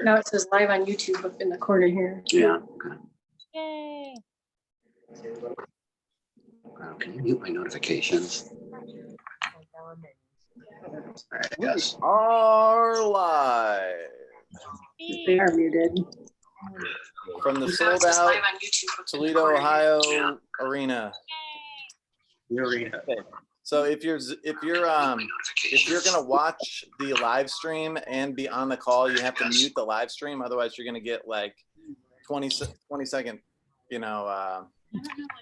Now it says live on YouTube up in the corner here. Yeah. Okay. Yay. Wow, can you mute my notifications? All right, I guess. Are live They are muted. from the Now sold it says out live on YouTube up in the Toledo, corner here. Ohio Yeah. arena. The arena. Okay. So if you're gonna watch the live stream and be on the call, you have to mute the live stream. Otherwise, you're gonna get like 20 second,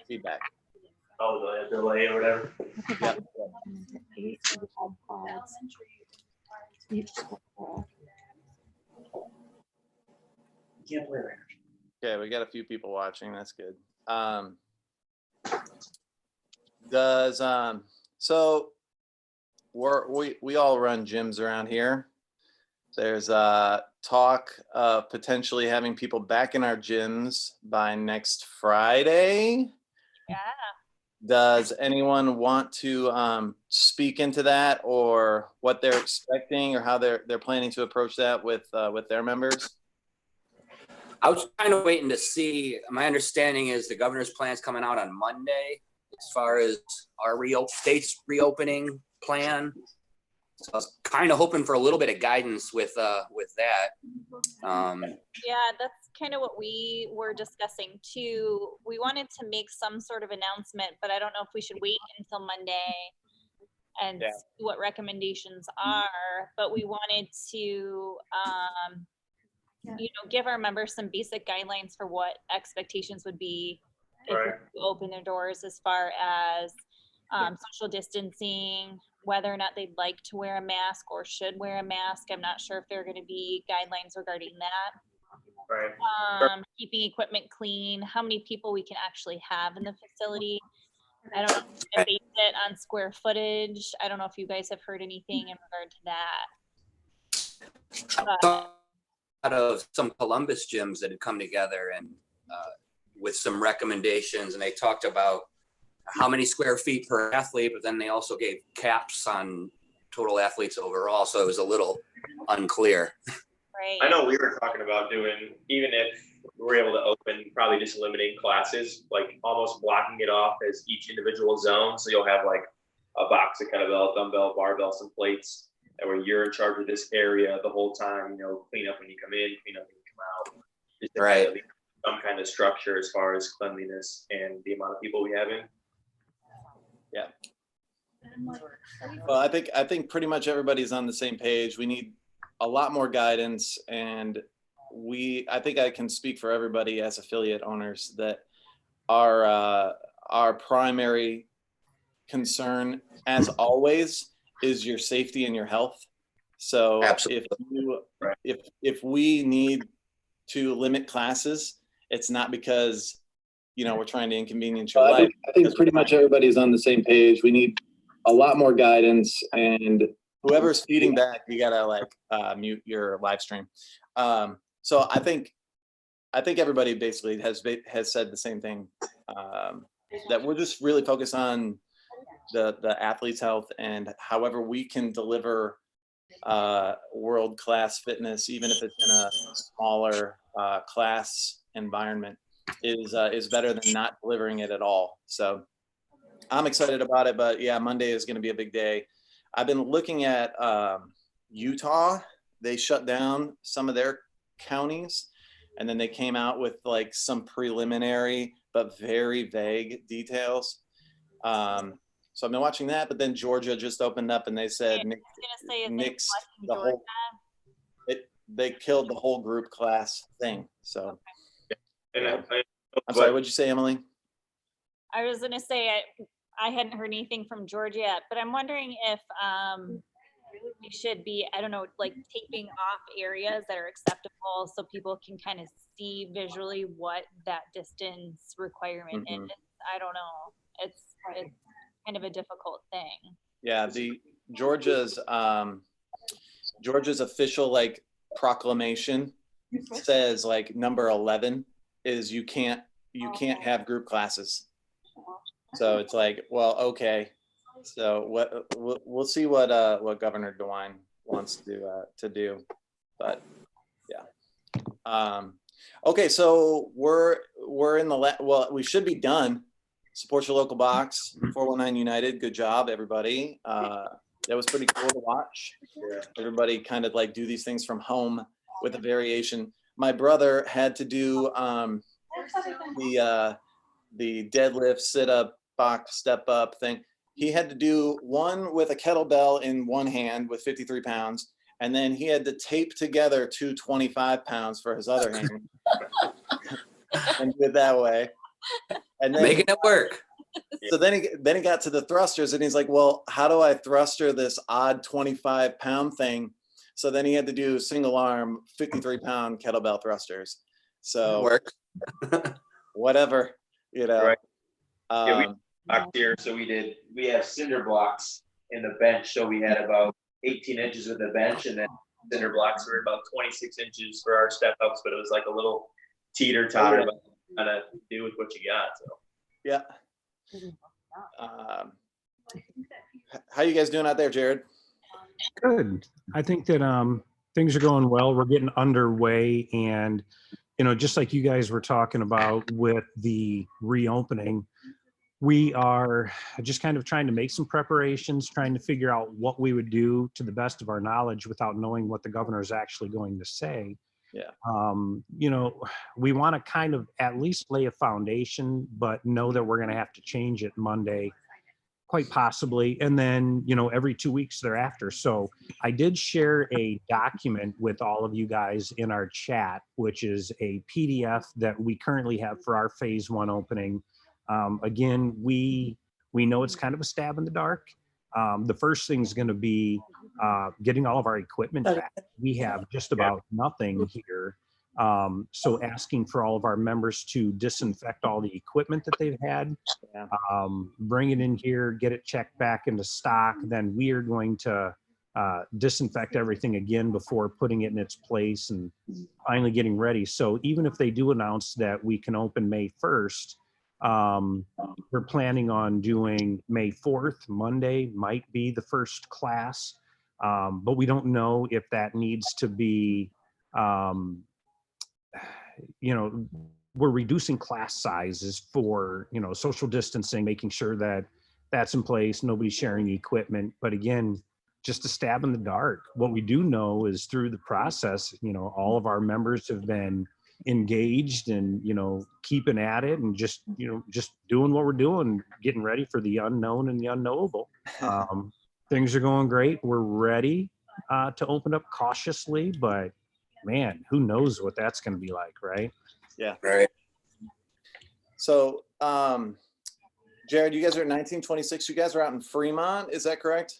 feedback. Oh, the delay or whatever. Yep. You can't play right Okay, we got a few people watching. That's good. So we all run gyms around here. There's talk of potentially having people back in our gyms by next Friday. Yeah. Does anyone want to speak into that, or what they're expecting, or how they're planning to approach that with their members? I was kind of waiting to see. My understanding is the governor's plan is coming out on Monday as far as our state's reopening plan. So I was kind of hoping for a little bit of guidance with that. Yeah, that's kind of what we were discussing too. We wanted to make some sort of announcement, but I don't know if we should wait until Monday and Yeah. see what recommendations are. But we wanted to, give our members some basic guidelines for what expectations would be if Right. we open their doors, as far as social distancing, whether or not they'd like to wear a mask or should wear a mask. I'm not sure if there are going to be guidelines regarding that. Right. Keeping equipment clean, how many people we can actually have in the facility. I don't know if we can base it on square footage. I don't know if you guys have heard anything in regard to that. Out of some Columbus gyms that had come together and with some recommendations, and they talked about how many square feet per athlete, but then they also gave caps on total athletes overall. So it was a little unclear. Right. I know we were talking about doing, even if we're able to open, probably just limiting classes, like almost blocking it off as each individual zone. So you'll have like a box of kettlebell, dumbbell, barbell, some plates, and where you're in charge of this area the whole time, clean up when you come in, clean up when you come out. Just to Right. kind of some kind of structure as far as cleanliness and the amount of people we have in. Yeah. Well, I think pretty much everybody's on the same page. We need a lot more guidance, and I think I can speak for everybody as affiliate owners that our primary concern, as always, is your safety and your health. So Absolutely. if we need to limit classes, it's not because we're trying to inconvenience your life. I think pretty much everybody's on the same page. We need a lot more guidance, and whoever's feeding back, you gotta mute your live stream. So I think everybody basically has said the same thing, that we're just really focused on the athlete's health, and however we can deliver world-class fitness, even if it's in a smaller class environment, is better than not delivering it at all. So I'm excited about it, but yeah, Monday is going to be a big day. I've been looking at Utah. They shut down some of their counties, and then they came out with like some preliminary but very vague details. So I've been watching that, but then Georgia just opened up and they said they killed the whole group class thing. So I'm sorry, what'd you say, Emily? I was going to say I hadn't heard anything from Georgia yet, but I'm wondering if it should be, I don't know, like taping off areas that are acceptable so people can kind of see visually what that distance requirement is. I don't know. It's kind of a difficult thing. Yeah, the Georgia's official proclamation says number 11 is you can't have group classes. So it's well, okay. So we'll see what Governor DeWine wants to do, but yeah. Okay, so we're in the well, we should be done. Support your local box, 419 United. Good job, everybody. That was pretty cool to watch. Yeah. Everybody kind of like do these things from home with a variation. My brother had to do the deadlift, sit up, box, step up thing. He had to do one with a kettlebell in one hand with 53 pounds. And then he had to tape together two 25 pounds for his other hand and do it that way. And then, Making it work. so then he got to the thrusters and he's like, well, how do I thruster this odd 25 pound thing? So then he had to do single arm 53 pound kettlebell thrusters. So Work. whatever, you know. Right. Yeah, we Um, Box here, so we have cinder blocks in the bench, so we had about 18 inches with the bench, and then cinder blocks were about 26 inches for our step ups, but it was like a little teeter totter, but kind of do with what you got. So yeah. How you guys doing out there, Jared? Good. I think that things are going well. We're getting underway, and just like you guys were talking about with the reopening, we are just kind of trying to make some preparations, trying to figure out what we would do to the best of our knowledge without knowing what the governor is actually going to say. Yeah. We want to kind of at least lay a foundation, but know that we're going to have to change it Monday, quite possibly, and then every 2 weeks thereafter. So I did share a document with all of you guys in our chat, which is a PDF that we currently have for our phase 1 opening. Again, we know it's kind of a stab in the dark. The first thing is going to be getting all of our equipment back. We have just about nothing here. So asking for all of our members to disinfect all the equipment that they've had, bring it in here, get it checked back into stock. Then we are going to disinfect everything again before putting it in its place and finally getting ready. So even if they do announce that we can open May 1st, we're planning on doing May 4th. Monday might be the first class, but we don't know if that needs to be, we're reducing class sizes for, social distancing, making sure that that's in place, nobody's sharing the equipment. But again, just a stab in the dark. What we do know is through the process, all of our members have been engaged and keeping at it and just doing what we're doing, getting ready for the unknown and the unknowable. Things are going great. We're ready to open up cautiously, but man, who knows what that's going to be like, right? Yeah. Right. So, Jared, you guys are at 1926. You guys are out in Fremont. Is that correct?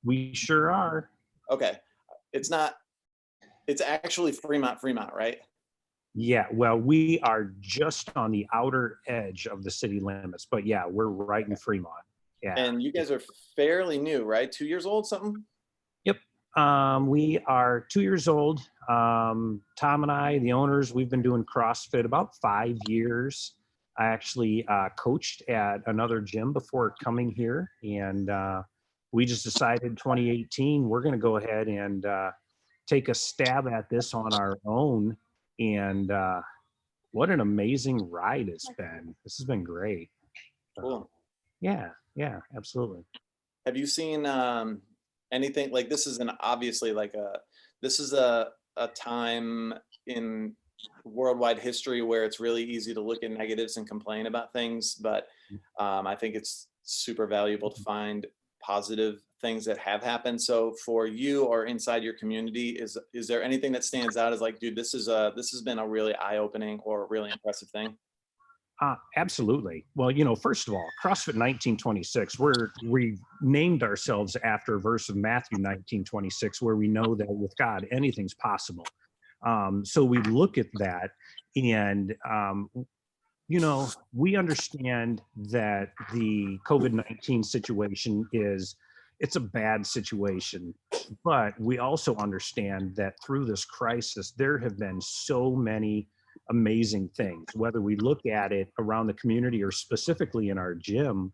We sure are. Okay. It's actually Fremont, right? Yeah, well, we are just on the outer edge of the city limits, but yeah, we're right in Fremont. Yeah. And you guys are fairly new, right? 2 years old, something? Yep. We are 2 years old. Tom and I, the owners, we've been doing CrossFit about 5 years. I actually coached at another gym before coming here, and we just decided 2018 we're going to go ahead and take a stab at this on our own. And what an amazing ride it's been. This has been great. Cool. Yeah, absolutely. Have you seen anything like this? Is obviously like this is a time in worldwide history where it's really easy to look at negatives and complain about things, but I think it's super valuable to find positive things that have happened. So for you or inside your community, is there anything that stands out as like, dude, this has been a really eye-opening or a really impressive thing? Absolutely. Well, first of all, CrossFit 1926, we named ourselves after a verse of Matthew 1926, where we know that with God, anything's possible. So we look at that and, we understand that the COVID-19 situation it's a bad situation, but we also understand that through this crisis, there have been so many amazing things, whether we look at it around the community or specifically in our gym,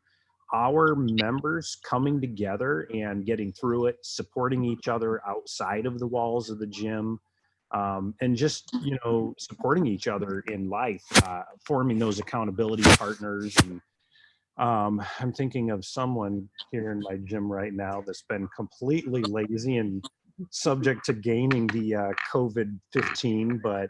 our members coming together and getting through it, supporting each other outside of the walls of the gym, and just, supporting each other in life, forming those accountability partners. And I'm thinking of someone here in my gym right now that's been completely lazy and subject to gaining the COVID-15, but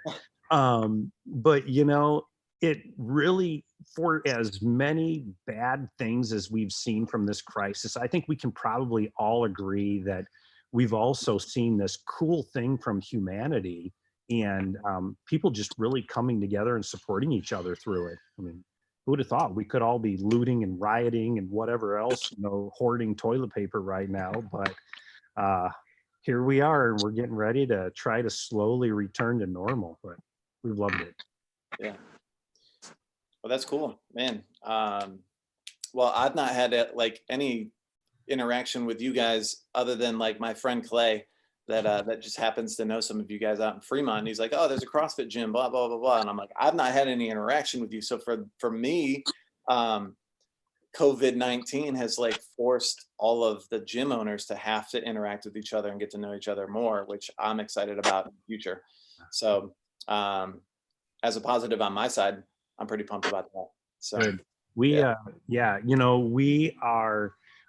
it really, for as many bad things as we've seen from this crisis, I think we can probably all agree that we've also seen this cool thing from humanity, and people just really coming together and supporting each other through it. I mean, who would have thought we could all be looting and rioting and whatever else, hoarding toilet paper right now, but here we are, and we're getting ready to try to slowly return to normal, but we've loved it. Yeah. Well, that's cool, man. Well, I've not had any interaction with you guys other than like my friend Clay that just happens to know some of you guys out in Fremont. And he's like, oh, there's a CrossFit gym, blah, blah, blah, blah. And I'm like, I've not had any interaction with you. So for me, COVID-19 has like forced all of the gym owners to have to interact with each other and get to know each other more, which I'm excited about in the future. So as a positive on my side, I'm pretty pumped about that. So good.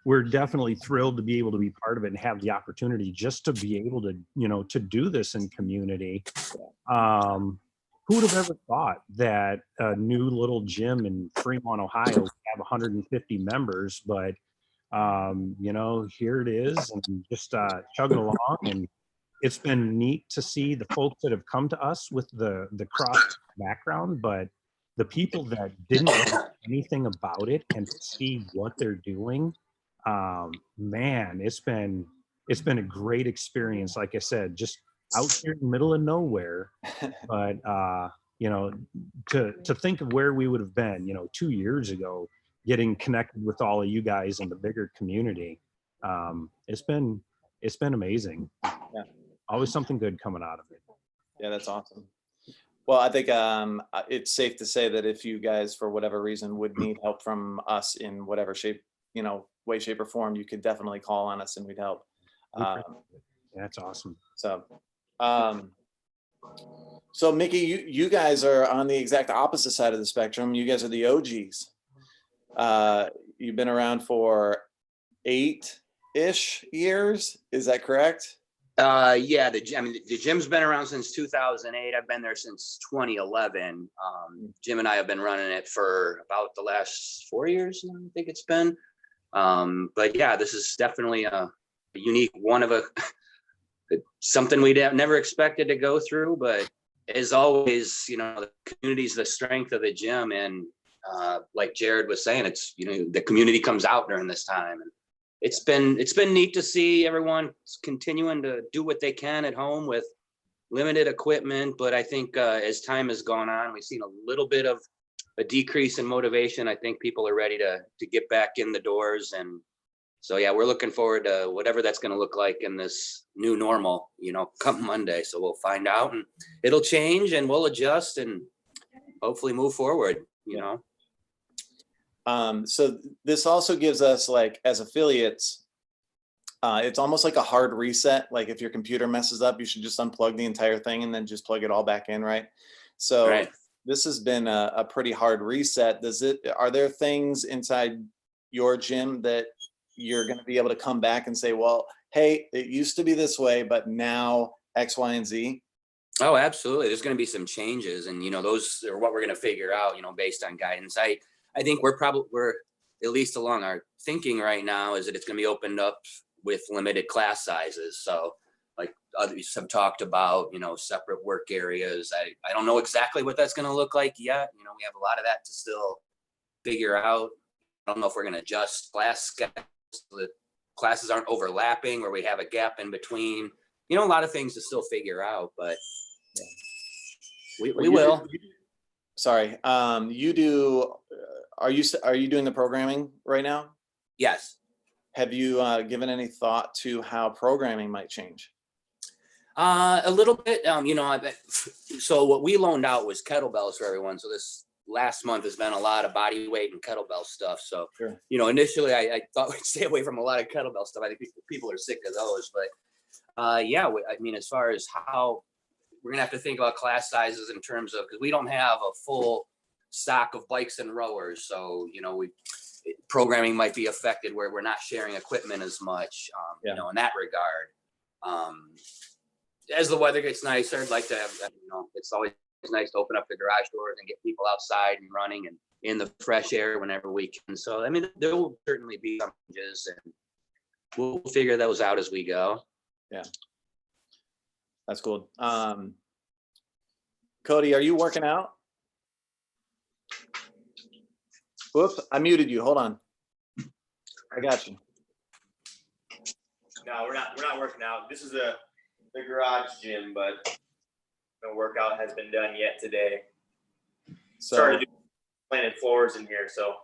We're definitely thrilled to be able to be part of it and have the opportunity just to be able to, to do this in community. Who would have ever thought that a new little gym in Fremont, Ohio would have 150 members, but here it is, and just chugging along. And it's been neat to see the folks that have come to us with the cross background, but the people that didn't know anything about it and to see what they're doing, man, it's been a great experience. Like I said, just out here in the middle of nowhere, but to think of where we would have been, 2 years ago, getting connected with all of you guys in the bigger community, it's been amazing. Yeah. Always something good coming out of it. Yeah, that's awesome. Well, I think it's safe to say that if you guys, for whatever reason, would need help from us in whatever shape, way, shape, or form, you could definitely call on us and we'd help. That's awesome. So Mickey, you guys are on the exact opposite side of the spectrum. You guys are the OGs. You've been around for 8-ish years. Is that correct? Yeah, the gym's been around since 2008. I've been there since 2011. Jim and I have been running it for about the last 4 years now, I think it's been. But yeah, this is definitely a unique one of something we'd have never expected to go through. But as always, the community's the strength of the gym. And like Jared was saying, it's, the community comes out during this time. And it's been neat to see everyone continuing to do what they can at home with limited equipment. But I think as time has gone on, we've seen a little bit of a decrease in motivation. I think people are ready to get back in the doors. And so, yeah, we're looking forward to whatever that's going to look like in this new normal, come Monday. So we'll find out, and it'll change, and we'll adjust and hopefully move forward, So this also gives us, like, as affiliates, it's almost like a hard reset. Like if your computer messes up, you should just unplug the entire thing and then just plug it all back in, right? So right. This has been a pretty hard reset. Are there things inside your gym that you're going to be able to come back and say, well, hey, it used to be this way, but now X, Y, and Z? Oh, absolutely. There's going to be some changes, and those are what we're going to figure out, based on guidance. I think we're at least along our thinking right now is that it's going to be opened up with limited class sizes. So like others have talked about, separate work areas. I don't know exactly what that's going to look like yet. We have a lot of that to still figure out. I don't know if we're going to adjust class schedules so that classes aren't overlapping, or we have a gap in between. A lot of things to still figure out, but we will. Sorry. Are you doing the programming right now? Yes. Have you given any thought to how programming might change? A little bit. So what we loaned out was kettlebells for everyone. So this last month has been a lot of body weight and kettlebell stuff. So, sure. Initially I thought we'd stay away from a lot of kettlebell stuff. I think people are sick of those, but yeah, as far as how we're gonna have to think about class sizes in terms of, because we don't have a full stock of bikes and rowers. So, programming might be affected where we're not sharing equipment as much, in that regard. As the weather gets nicer, I'd like to have, it's always nice to open up the garage doors and get people outside and running and in the fresh air whenever we can. So, I mean, there will certainly be some changes, and we'll figure those out as we go. Yeah. That's cool. Cody, are you working out? Whoops, I muted you. Hold on. I got you. No, we're not working out. This is the garage gym, but no workout has been done yet today. So, Started planted floors in here, so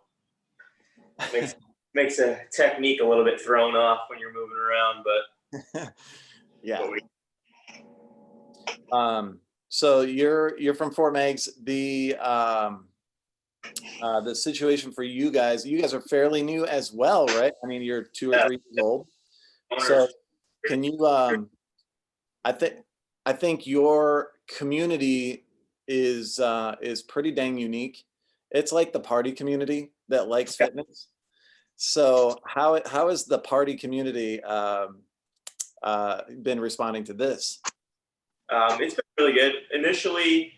makes a technique a little bit thrown off when you're moving around, but yeah. but So you're from Fort Meigs. The situation for you guys are fairly new as well, right? I mean, you're 2 or 3 years old. So can you I think your community is pretty dang unique. It's like the party community that likes fitness. So how has the party community been responding to this? It's been really good. Initially,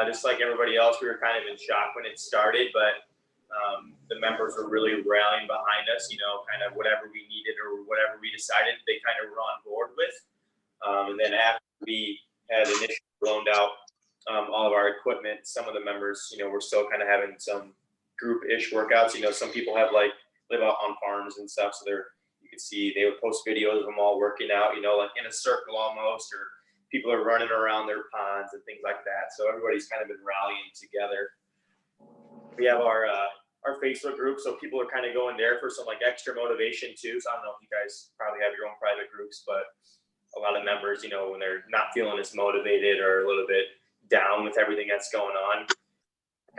just like everybody else, we were kind of in shock when it started, but the members were really rallying behind us, kind of whatever we needed or whatever we decided, they kind of were on board with. And then after we had initially loaned out all of our equipment, some of the members, we're still kind of having some group-ish workouts. Some people have live out on farms and stuff, so you can see they would post videos of them all working out, like in a circle almost, or people are running around their ponds and things like that. So everybody's kind of been rallying together. We have our Facebook group, so people are kind of going there for some extra motivation too. So I don't know if you guys probably have your own private groups, but a lot of members, when they're not feeling as motivated or a little bit down with everything that's going on,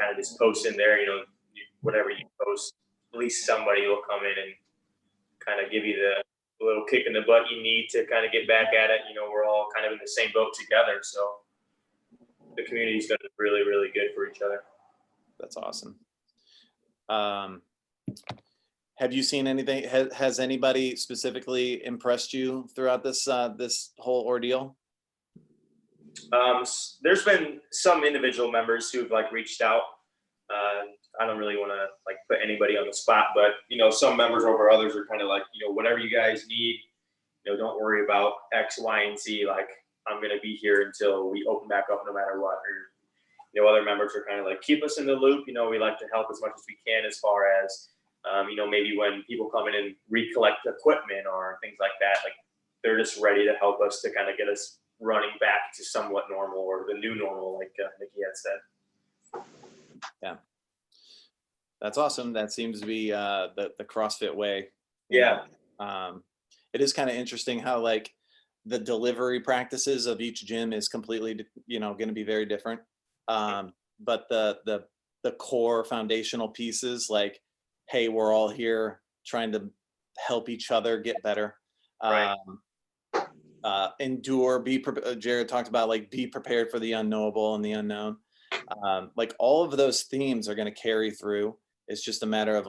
kind of just post in there, whatever you post, at least somebody will come in and kind of give you the little kick in the butt you need to kind of get back at it. We're all kind of in the same boat together. So the community's been really, really good for each other. That's awesome. Have you seen anything? Has anybody specifically impressed you throughout this whole ordeal? There's been some individual members who've reached out. I don't really want to put anybody on the spot, but some members over others are kind of whatever you guys need, don't worry about X, Y, and Z. I'm gonna be here until we open back up, no matter what. Or other members are kind of keep us in the loop. We like to help as much as we can, as far as maybe when people come in and recollect equipment or things like that. They're just ready to help us to kind of get us running back to somewhat normal, or the new normal, like Nikki had said. Yeah. That's awesome. That seems to be the CrossFit way. Yeah. It is kind of interesting how the delivery practices of each gym is completely, going to be very different. But the core foundational pieces, hey, we're all here trying to help each other get better. Right. Endure, Jared talked about be prepared for the unknowable and the unknown. All of those themes are going to carry through. It's just a matter of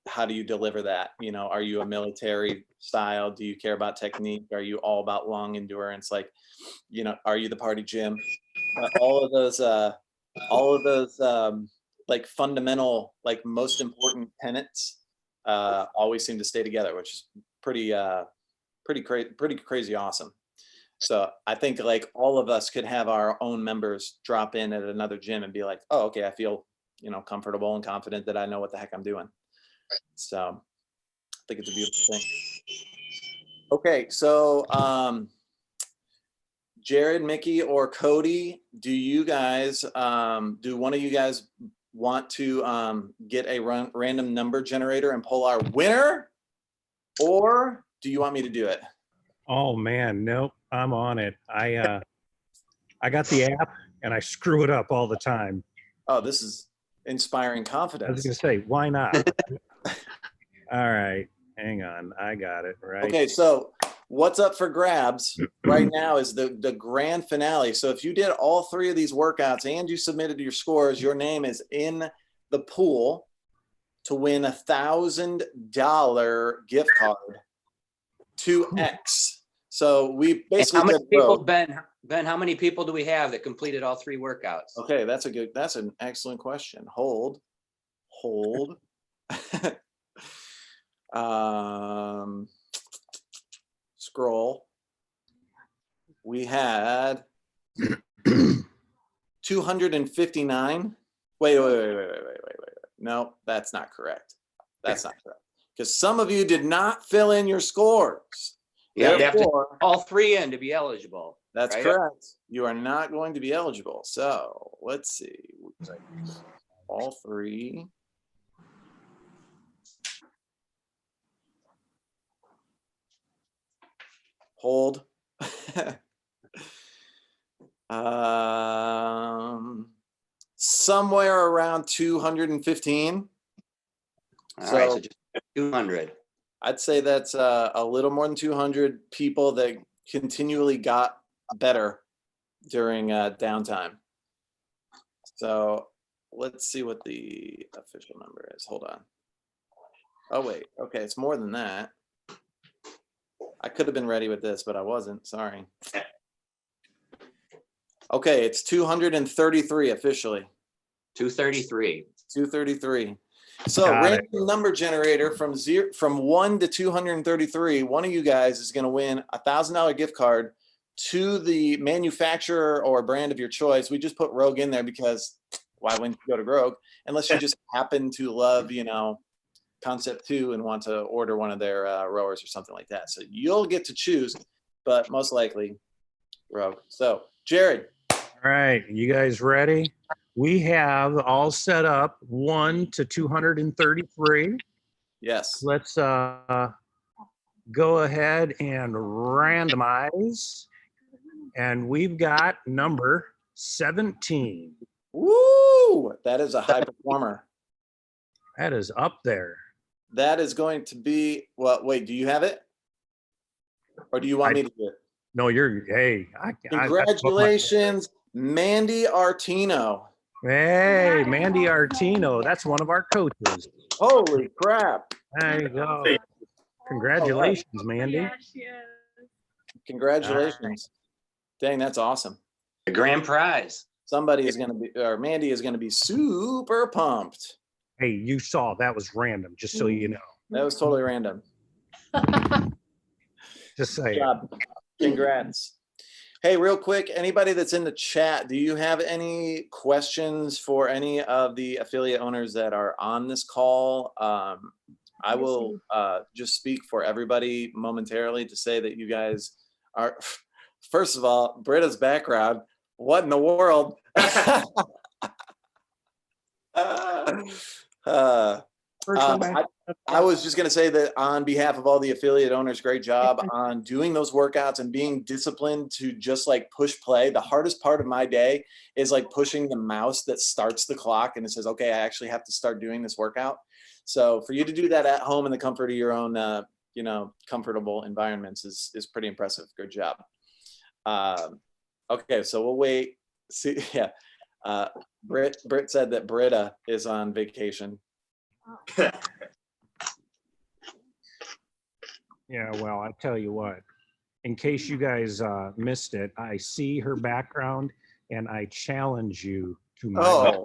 how do you deliver that? Are you a military style? Do you care about technique? Are you all about long endurance? Are you the party gym? All of those fundamental, most important tenets always seem to stay together, which is pretty crazy awesome. So I think all of us could have our own members drop in at another gym and be like, oh, okay, I feel comfortable and confident that I know what the heck I'm doing. So I think it's a beautiful thing. Okay, so Jared, Mickey, or Cody, do you guys do one of you guys want to get a random number generator and pull our winner, or do you want me to do it? Oh man, nope, I'm on it. I got the app and I screw it up all the time. Oh, this is inspiring confidence. I was gonna say, why not? All right, hang on, I got it right. Okay, so what's up for grabs right now is the grand finale. So if you did all 3 of these workouts and you submitted your scores, your name is in the pool to win $1,000 gift card to X. So we And basically how many did people, both. Ben, how many people do we have that completed all 3 workouts? Okay, that's an excellent question. Hold. Scroll. We had 259. Wait. No, that's not correct. That's not correct. Because some of you did not fill in your scores. Yeah, you have to Therefore, all 3 in to be eligible. that's right? correct. You are not going to be eligible. So let's see. All 3. Hold. Somewhere around 215. All right, So so just 200. I'd say that's a little more than 200 people that continually got better during downtime. So let's see what the official number is. Hold on. Oh, wait. Okay, it's more than that. I could have been ready with this, but I wasn't. Sorry. Okay, it's 233 officially. 233. 233. So Got it. random number generator from 1 to 233. One of you guys is going to win $1,000 gift card to the manufacturer or brand of your choice. We just put Rogue in there because why wouldn't you go to Rogue unless you just happen to love, Concept 2 and want to order one of their rowers or something like that. So you'll get to choose, but most likely Rogue. So Jared. All right, you guys ready? We have all set up 1 to 233. Yes. Let's go ahead and randomize. And we've got number 17. Woo! That is a high performer. That is up there. That is going to be, well, wait, do you have it? Or do you want me to do it? No, hey. Congratulations, Mandy Artino. Hey, Mandy Artino. That's one of our coaches. Holy crap. There you go. Congratulations, Mandy. Congratulations. Dang, that's awesome. The grand prize. Somebody is going to be, or Mandy is going to be super pumped. Hey, you saw that was random, just so you know. That was totally random. Just Good saying. job. Congrats. Hey, real quick, anybody that's in the chat, do you have any questions for any of the affiliate owners that are on this call? I will just speak for everybody momentarily to say that you guys are, first of all, Britta's background, what in the world? I was just going to say that on behalf of all the affiliate owners, great job on doing those workouts and being disciplined to just like push play. The hardest part of my day is like pushing the mouse that starts the clock and it says, okay, I actually have to start doing this workout. So for you to do that at home in the comfort of your own, comfortable environments is pretty impressive. Good job. Okay, so we'll wait. See, yeah. Britt said that Britta is on vacation. Yeah, well, I tell you what, in case you guys missed it, I see her background and I challenge you to my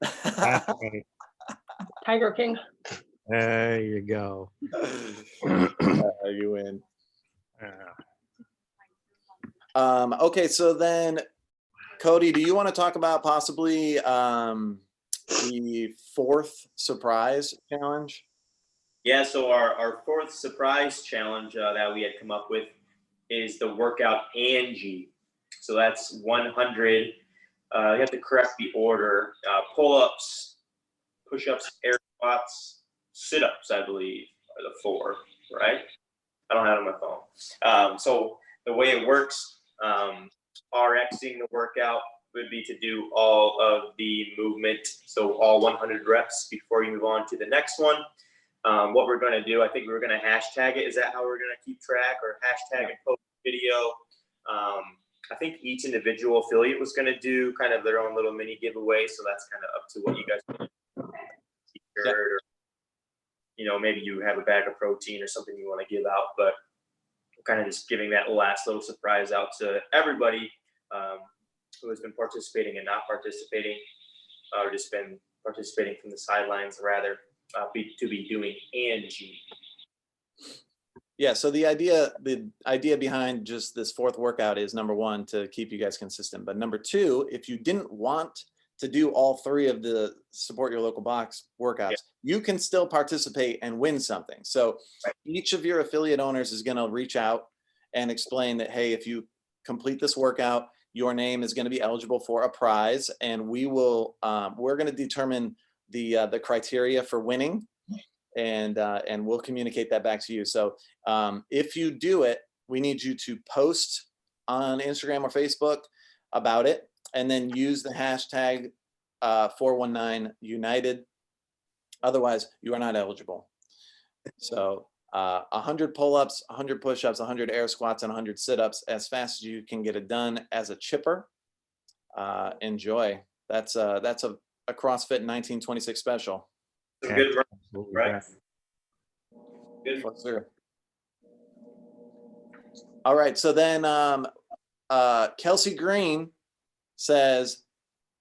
background. Right. Tiger King. There you go. You win. Okay, so then, Cody, do you want to talk about possibly the 4th surprise challenge? Yeah, so our 4th surprise challenge that we had come up with is the workout Angie. So that's 100. You have to correct the order. Pull-ups, push-ups, air squats, sit-ups, I believe, are the 4, right? I don't have it on my phone. So the way it works, RXing the workout would be to do all of the movement, so all 100 reps before you move on to the next one. what we're gonna do. I think we were gonna hashtag it. Is that how we're gonna keep track, or hashtag and post video? I think each individual affiliate was gonna do kind of their own little mini giveaway. So that's kind of up to what you guys want. T-shirt, or, you know, maybe you have a bag of protein or something you want to give out, but kind of just giving that last little surprise out to everybody who has been participating and not participating, or just been participating from the sidelines, rather, to be doing Angie. Yeah, so the idea behind just this fourth workout is, number one, to keep you guys consistent. But number two, if you didn't want to do all three of the support your local box workouts, you can still participate and win something. So each of your affiliate owners is going to reach out and explain that, hey, if you complete this workout, your name is going to be eligible for a prize, and we will we're going to determine the criteria for winning, and we'll communicate that back to you. So if you do it, we need you to post on Instagram or Facebook about it, and then use the hashtag 419 United. Otherwise, you are not eligible. So 100 pull-ups, 100 push-ups, 100 air squats, and 100 sit-ups as fast as you can get it done as a chipper. Enjoy. That's a CrossFit 1926 special. Some good, Absolutely, right? yeah. Good. Yes, sir. All right, so then Kelsey Green says,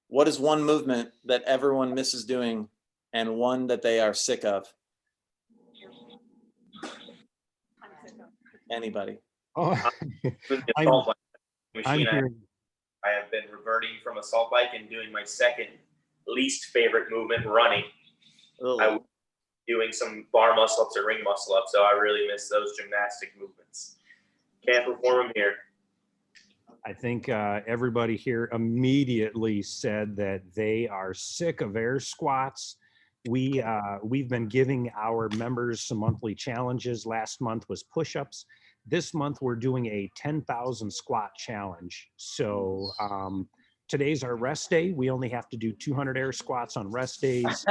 what is one movement that everyone misses doing and one that they are sick of? Anybody? Oh, The I'm- assault bike I'm machine, hearing, I have been reverting from assault bike and doing my second least favorite movement, running. I doing some bar muscle ups or ring muscle ups, so I really miss those gymnastic movements. Can't perform them here. I think everybody here immediately said that they are sick of air squats. We've been giving our members some monthly challenges. Last month was push-ups. This month we're doing a 10,000 squat challenge. So today's our rest day. We only have to do 200 air squats on rest days.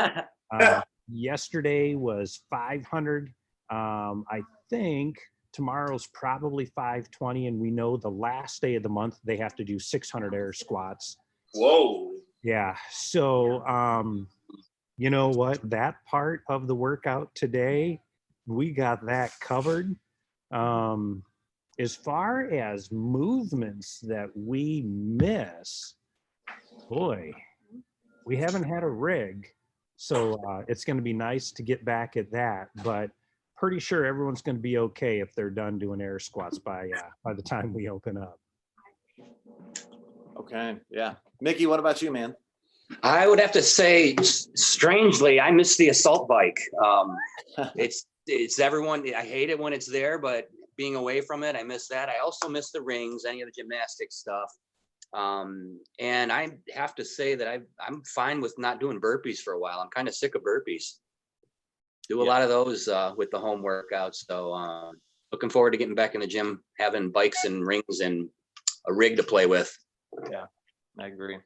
Yesterday was 500. I think tomorrow's probably 520, and we know the last day of the month they have to do 600 air squats. Whoa. Yeah. So you know what? That part of the workout today, we got that covered. As far as movements that we miss, boy, we haven't had a rig. So it's going to be nice to get back at that, but pretty sure everyone's going to be okay if they're done doing air squats by the time we open up. Okay, yeah. Mickey, what about you, man? I would have to say, strangely, I miss the assault bike. It's everyone. I hate it when it's there, but being away from it, I miss that. I also miss the rings, any of the gymnastics stuff. And I have to say that I'm fine with not doing burpees for a while. I'm kind of sick of burpees. Do a lot of those with the home workouts. So looking forward to getting back in the gym, having bikes and rings and a rig to play with. Yeah, I agree.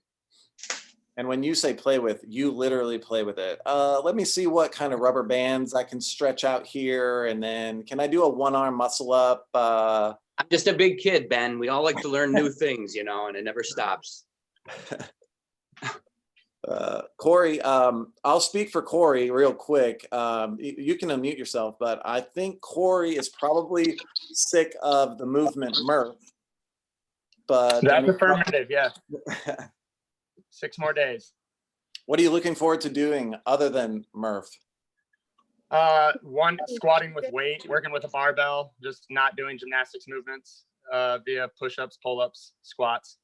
And when you say play with, you literally play with it. Let me see what kind of rubber bands I can stretch out here. And then can I do a one-arm muscle up? I'm just a big kid, Ben. We all like to learn new things, you know, and it never stops. Corey, I'll speak for Corey real quick. You can unmute yourself, but I think Corey is probably sick of the movement Murph. But that's affirmative, yeah. 6 more days. What are you looking forward to doing other than Murph? One, squatting with weight, working with a barbell, just not doing gymnastics movements via push-ups, pull-ups, squats.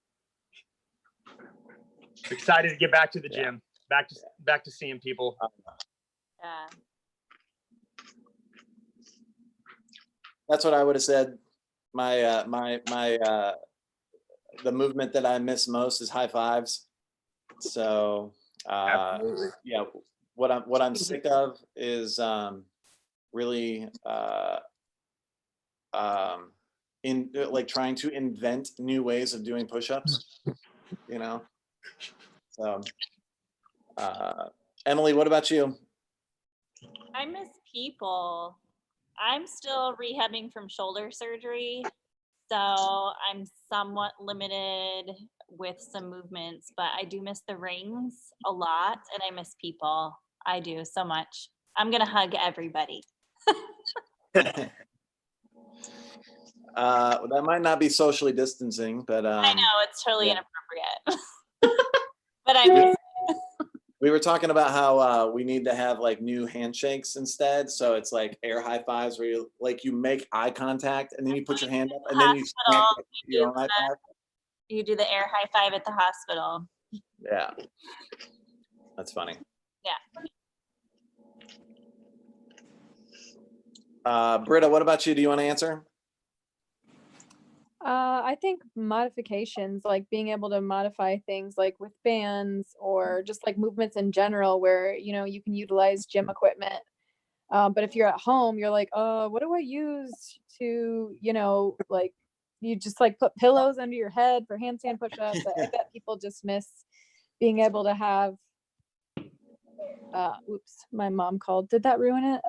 Excited to get back to the gym, back to seeing people. That's what I would have said. The movement that I miss most is high fives. So yeah, what I'm sick of is really in like trying to invent new ways of doing push-ups, you know. So Emily, what about you? I miss people. I'm still rehabbing from shoulder surgery, so I'm somewhat limited with some movements, but I do miss the rings a lot and I miss people. I do so much. I'm gonna hug everybody. That might not be socially distancing, but I know it's totally yeah. inappropriate. But I miss we were talking about how we need to have like new handshakes instead. So it's like air high fives where you like you make eye contact and then you put your hand up and then you smack hospital, your own high five. you do the air high five at the hospital. Yeah, that's funny. Britta, what about you? Do you want to answer? I think modifications, like being able to modify things like with bands or just like movements in general where, you know, you can utilize gym equipment. But if you're at home, you're like, what do I use to, you know, like you just like put pillows under your head for handstand push-ups. I bet people just miss being able to have, oops, my mom called. Did that ruin it?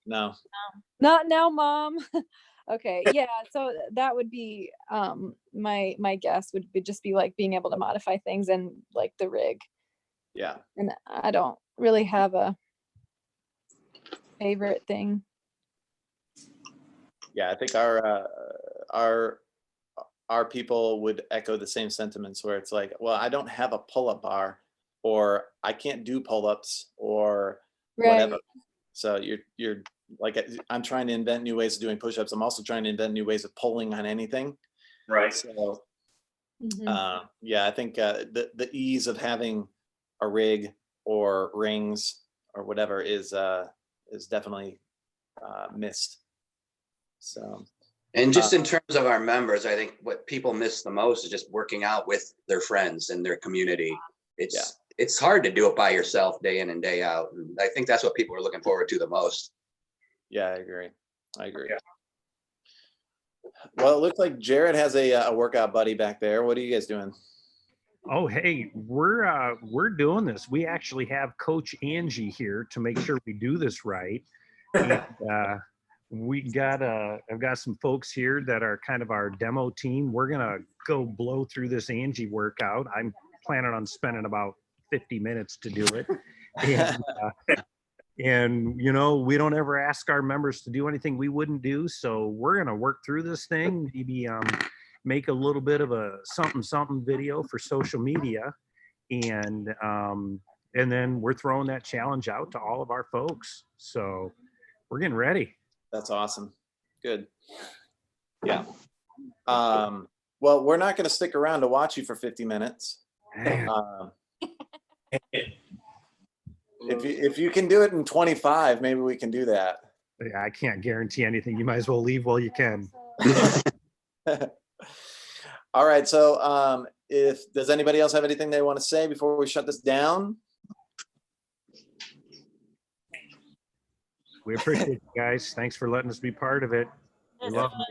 No. Not now, Mom. Okay, yeah, so that would be my guess would be just be like being able to modify things and like the rig. Yeah. And I don't really have a favorite thing. Yeah, I think our people would echo the same sentiments where it's like, well, I don't have a pull-up bar, or I can't do pull-ups, or whatever. Right. So you're like, I'm trying to invent new ways of doing push-ups. I'm also trying to invent new ways of pulling on anything. Right. So Mhm. yeah, I think the ease of having a rig or rings or whatever is definitely missed. So. And just in terms of our members, I think what people miss the most is just working out with their friends and their community. It's hard to do it by yourself day in and day out. And I think that's what people are looking forward to the most. Yeah, I agree. Yeah. Well, it looks like Jared has a workout buddy back there. What are you guys doing? Oh, hey, we're doing this. We actually have Coach Angie here to make sure we do this right. And, I've got some folks here that are kind of our demo team. We're gonna go blow through this Angie workout. I'm planning on spending about 50 minutes to do it. And you know, we don't ever ask our members to do anything we wouldn't do. So we're gonna work through this thing, maybe make a little bit of a something video for social media. And then we're throwing that challenge out to all of our folks. So we're getting ready. That's awesome. Good. Yeah. Well, we're not going to stick around to watch you for 50 minutes. If you can do it in 25, maybe we can do that. I can't guarantee anything. You might as well leave while you can. All right. So does anybody else have anything they want to say before we shut this down? We appreciate you guys. Thanks for letting us be part of it. This love was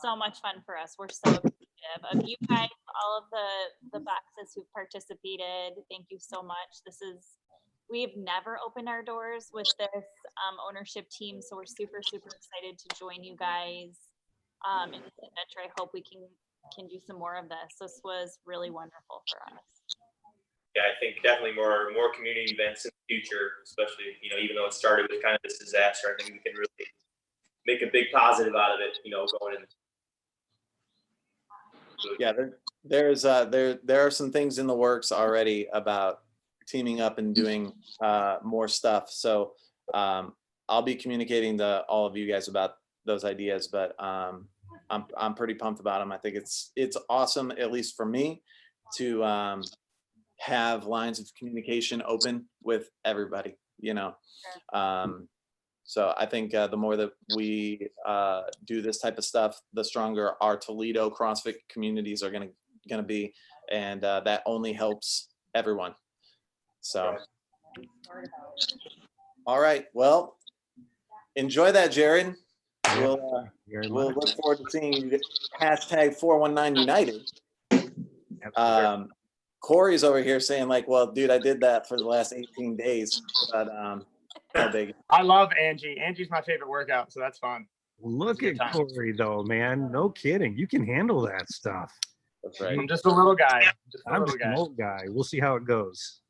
so much fun for us. We're so appreciative of you guys, all of the boxes who've participated. Thank you so much. We've never opened our doors with this ownership team, so we're super, super excited to join you guys in this adventure. I hope we can do some more of this. This was really wonderful for us. Yeah, I think definitely more community events in the future, especially, you know, even though it started with kind of this disaster, I think we can really make a big positive out of it, you know, going in. Yeah, there are some things in the works already about teaming up and doing more stuff. So I'll be communicating to all of you guys about those ideas, but I'm pretty pumped about them. I think it's awesome, at least for me, to have lines of communication open with everybody, you know. So I think the more that we do this type of stuff, the stronger our Toledo CrossFit communities are gonna be, and that only helps everyone. So, all right, well, enjoy that, Jared. We'll look forward to seeing you #419United. Corey's over here saying like, well, dude, I did that for the last 18 days, but How big? I love Angie. Angie's my favorite workout, so that's fun. Look Good at times. Corey though, man. No kidding. You can handle that stuff. That's right. I'm just a little guy. Just a I'm little just an guy. old guy. We'll see how it goes.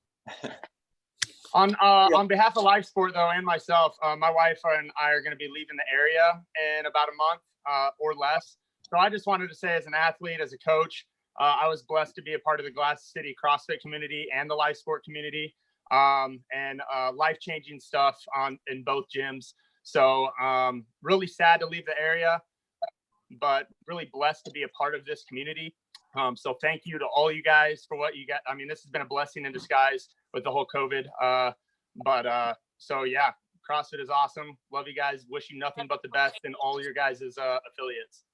On behalf of Life Sport though, and myself, my wife and I are going to be leaving the area in about a month or less. So I just wanted to say, as an athlete, as a coach, I was blessed to be a part of the Glass City CrossFit community and the Life Sport community, and life-changing stuff in both gyms. So really sad to leave the area, but really blessed to be a part of this community. So thank you to all you guys for what you got. I mean, this has been a blessing in disguise with the whole COVID. So yeah, CrossFit is awesome. Love you guys. Wish you nothing but the best in all your guys' affiliates.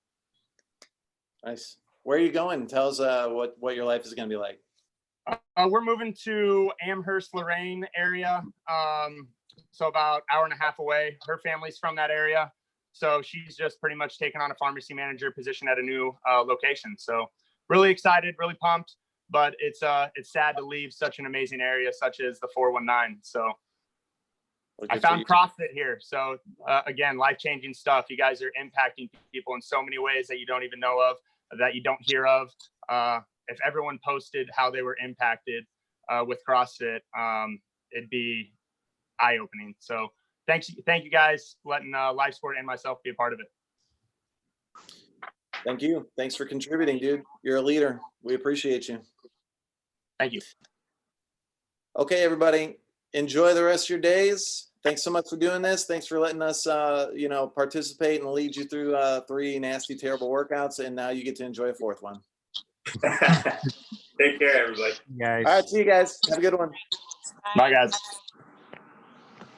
Nice. Where are you going? Tell us what your life is going to be like. We're moving to Amherst, Lorraine area. So about an hour and a half away. Her family's from that area. So she's just pretty much taken on a pharmacy manager position at a new location. So really excited, really pumped, but it's sad to leave such an amazing area such as the 419. So I found CrossFit here. So again, life-changing stuff. You guys are impacting people in so many ways that you don't even know of, that you don't hear of. If everyone posted how they were impacted with CrossFit, it'd be eye-opening. So thank you guys for letting Life Sport and myself be a part of it. Thank you. Thanks for contributing, dude. You're a leader. We appreciate you. Thank you. Okay, everybody, enjoy the rest of your days. Thanks so much for doing this. Thanks for letting us, participate and lead you through 3 nasty, terrible workouts. And now you get to enjoy a 4th one. Take care, everybody. Guys. All right, see you guys. Have a good one. Bye, guys.